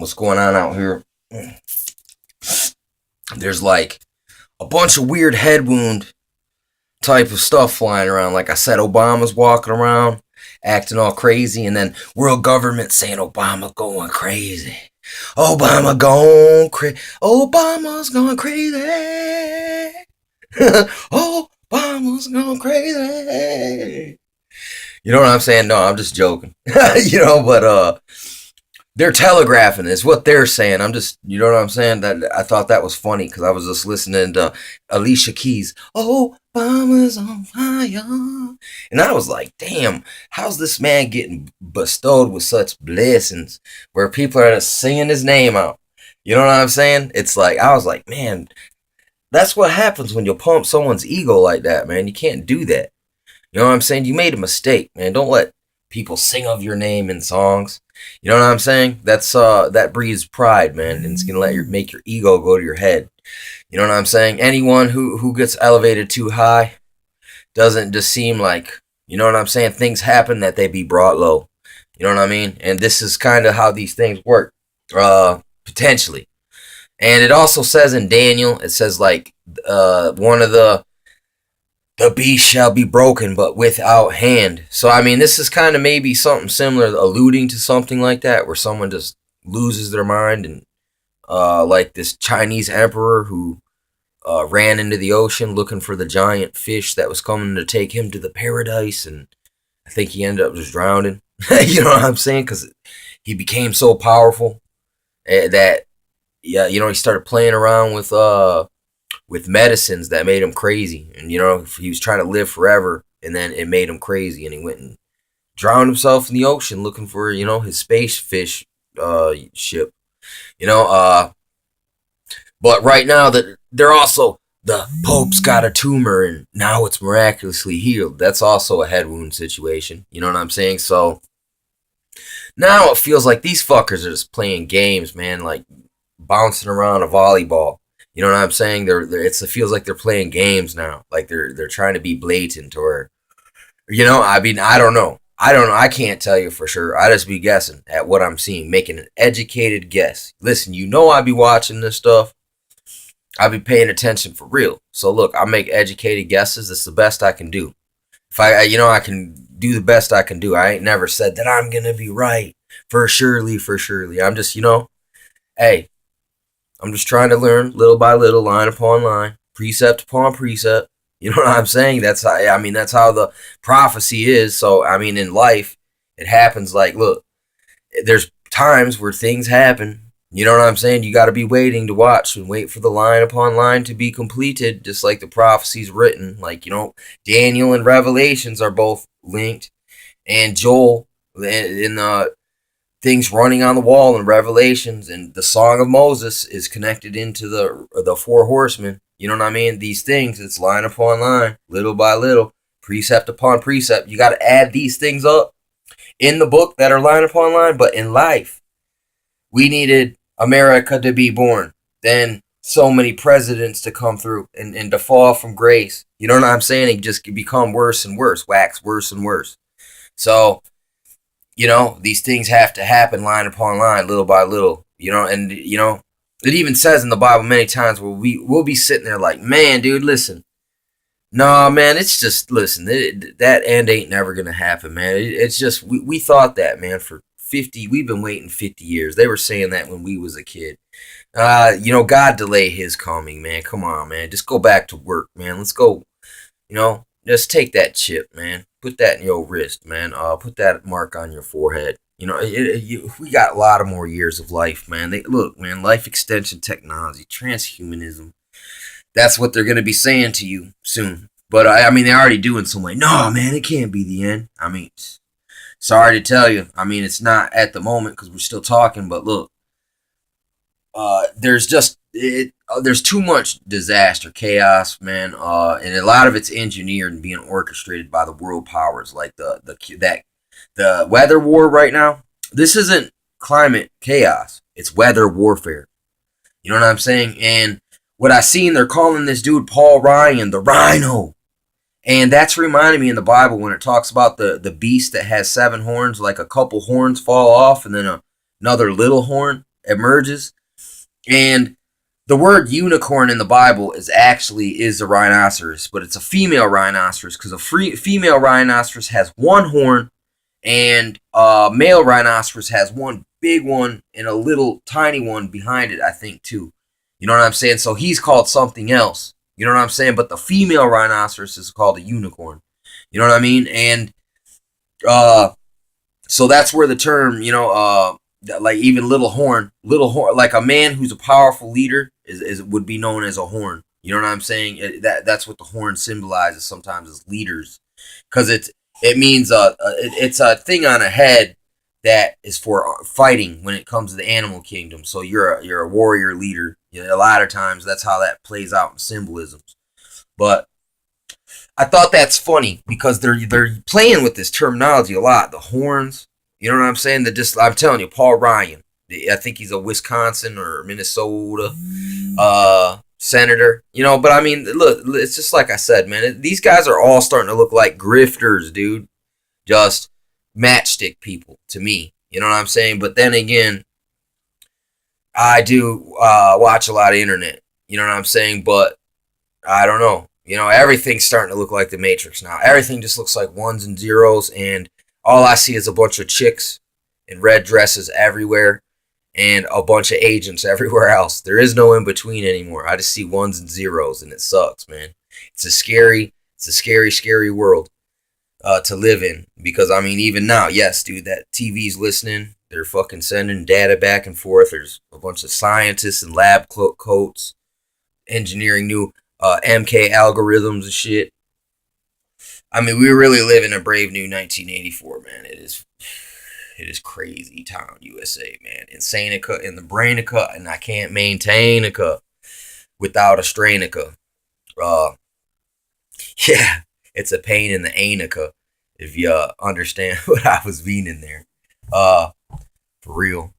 what's going on out here. There's like a bunch of weird head wound type of stuff flying around. Like I said, Obama's walking around acting all crazy, and then world government saying Obama going crazy. Obama going crazy. Obama's going crazy. Obama's going crazy. You know what I'm saying? No, I'm just joking. But they're telegraphing is what they're saying. I'm just, you know what I'm saying? That I thought that was funny because I was just listening to Alicia Keys. Obama's on fire, and I was like, damn, how's this man getting bestowed with such blessings where people are just singing his name out? You know what I'm saying? It's like I was like, man, that's what happens when you pump someone's ego like that, man. You can't do that. You know what I'm saying? You made a mistake, man. Don't let people sing of your name in songs. You know what I'm saying? That breeds pride, man, and it's gonna make your ego go to your head. You know what I'm saying? Anyone who gets elevated too high doesn't just seem like, you know what I'm saying? Things happen that they be brought low. You know what I mean? And this is kind of how these things work, potentially. And it also says in Daniel, it says like one of the beast shall be broken, but without hand. So, I mean, this is kind of maybe something similar, alluding to something like that, where someone just loses their mind, and like this Chinese emperor who ran into the ocean looking for the giant fish that was coming to take him to the paradise, and I think he ended up just drowning. You know what I'm saying? Because he became so powerful that, yeah, you know, he started playing around with medicines that made him crazy. And, you know, he was trying to live forever, and then it made him crazy, and he went and drowned himself in the ocean looking for, you know, his space fish ship. You know, but right now that they're also, the Pope's got a tumor and now it's miraculously healed. That's also a head wound situation. You know what I'm saying? So now it feels like these fuckers are just playing games, man, like bouncing around a volleyball. You know what I'm saying? It feels like they're playing games now. Like they're trying to be blatant, or, you know, I mean, I don't know. I can't tell you for sure. I just be guessing at what I'm seeing, making an educated guess. Listen, you know I be watching this stuff. I be paying attention for real. So look, I make educated guesses. It's the best I can do. If I can do the best I can do. I ain't never said that I'm gonna be right for surely. I'm just, you know, hey, I'm just trying to learn little by little, line upon line, precept upon precept. You know what I'm saying? That's how the prophecy is. So, I mean, in life, it happens like, look, there's times where things happen. You know what I'm saying? You got to be waiting to watch and wait for the line upon line to be completed, just like the prophecy's written. Like, you know, Daniel and Revelations are both linked, and Joel in the things running on the wall in Revelations, and the Song of Moses is connected into the four horsemen. You know what I mean? These things, it's line upon line, little by little, precept upon precept. You got to add these things up in the book that are line upon line. But in life, we needed America to be born, then so many presidents to come through and to fall from grace. You know what I'm saying? It just become worse and worse, wax worse and worse. So, you know, these things have to happen line upon line, little by little, you know, and, you know, it even says in the Bible many times where we'll be sitting there like, man, dude, listen. Nah, man, it's just, listen, that end ain't never going to happen, man. It's just, we thought that, man, for 50, we've been waiting 50 years. They were saying that when we was a kid. You know, God delay his coming, man. Come on, man. Just go back to work, man. Let's go, you know, just take that chip, man. Put that in your wrist, man. Put that mark on your forehead. You know, we got a lot of more years of life, man. Look, man, life extension technology, transhumanism. That's what they're going to be saying to you soon. But, I mean, they're already doing some like, no, man, it can't be the end. I mean, sorry to tell you. I mean, it's not at the moment because we're still talking. But look, there's too much disaster, chaos, man. And a lot of it's engineered and being orchestrated by the world powers, like the weather war right now. This isn't climate chaos. It's weather warfare. You know what I'm saying? And what I seen, they're calling this dude Paul Ryan the Rhino. And that's reminding me in the Bible when it talks about the beast that has 7 horns, like a couple horns fall off and then another little horn emerges. And the word unicorn in the Bible is the rhinoceros, but it's a female rhinoceros because a female rhinoceros has one horn, and a male rhinoceros has one big one and a little tiny one behind it, I think, too. You know what I'm saying? So he's called something else. You know what I'm saying? But the female rhinoceros is called a unicorn. You know what I mean? And so that's where the term, like even little horn, like a man who's a powerful leader is would be known as a horn. You know what I'm saying? That's what the horn symbolizes sometimes as leaders, because it means it's a thing on a head that is for fighting when it comes to the animal kingdom. So you're a warrior leader. You know, a lot of times that's how that plays out in symbolisms. But I thought that's funny because they're playing with this terminology a lot. The horns, you know what I'm saying? I'm telling you, Paul Ryan. I think he's a Wisconsin or Minnesota senator. You know, but I mean, look, it's just like I said, man. These guys are all starting to look like grifters, dude. Just matchstick people to me. You know what I'm saying? But then again, I do watch a lot of internet. You know what I'm saying? But I don't know. You know, everything's starting to look like the Matrix now. Everything just looks like ones and zeros, and all I see is a bunch of chicks in red dresses everywhere and a bunch of agents everywhere else. There is no in between anymore. I just see ones and zeros, and it sucks, man. It's a scary, scary world to live in. Because, I mean, even now, yes, dude, that TV's listening. They're fucking sending data back and forth. There's a bunch of scientists in lab coats engineering new MK algorithms and shit. I mean, we really live in a brave new 1984, man. It is crazy town, USA, man. Insaneca in the brainica, and I can't maintain a without a strainica. Yeah, it's a pain in the anica, if you understand what I was meaning there. For real.